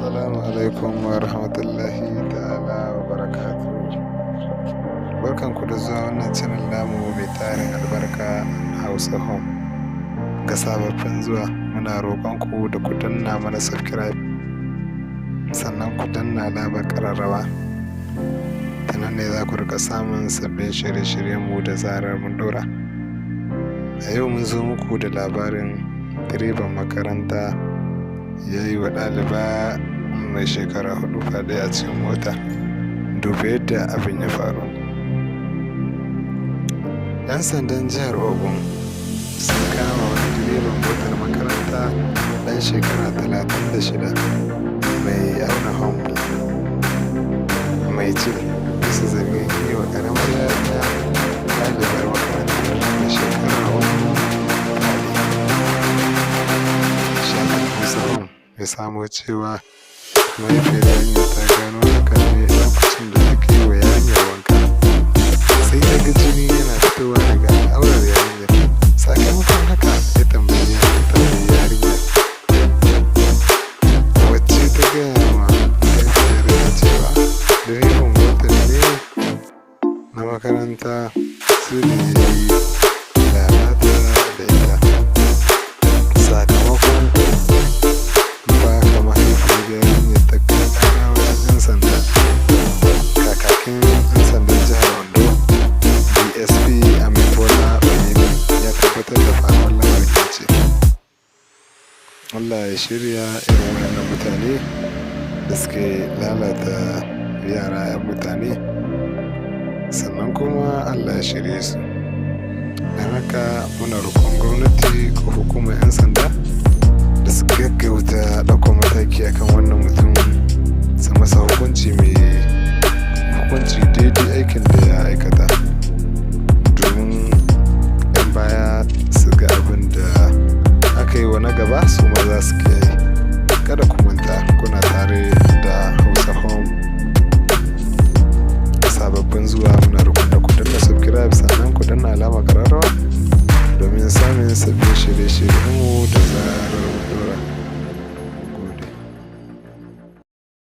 Assalamu alaikum wa rahmatullahi ta'ala wa barakatuhu. Barkanku da zuwa wannan channel namu mai tarin albarka Hausa Home. Ga sababbin zuwa muna roƙonku da ku danna mana subscribe, sannan ku danna alamar ƙararrawa. Ta nan ne za ku rika samun sabbin shirye-shiryenmu da zarar mun ɗora. A yau mun zo muku da labarin direban makaranta ya yi wa ɗaliba mai shekara 4 fyaɗe a cikin mota. Duba yadda abin ya faru. 'Yan sandan jihar Ogun sun kama wani direban motar makaranta ɗan shekara 36 mai auna hamle mai cin bisa zargin yi wa ƙaramar yarinya ɗalibar makaranta mai shekara 4 fyaɗe. Ya samo cewa mahaifiyar yarinyar ta gano hakan ne lokacin da take yi wa yarinyar wanka, sai ta ga jini yana fitowa daga al'aurar yarinyar. Sakamakon haka ya tambayi yarinyar wacce ta gaya ma mahaifiyar cewa direban motar ne na makaranta su ne ya yi lalata da ita. Sakamakon kakakin 'yan sandan jihar Ondo DSP ya tabbatar da faruwar lamarin, ya ce Allah ya shirya irin waɗannan mutane da suke lalata yara 'yan mutane, sannan kuma Allah ya shirye su. Don haka muna roƙon gwamnati ko hukumar 'yan sanda da su gaggauta ɗaukar mataki akan wannan mutum, su masa hukunci daidai aikin da ya aikata, domin 'yan baya su ga abin da aka yi wa na gaba su ma za su kiyaye. Kada ku manta kuna tare da Hausa Home. Sababbin zuwa muna roƙon da ku danna subscribe, sannan ku danna alama ƙararrawa domin samun sabbin shirye-shiryenmu da zarar mun ɗora.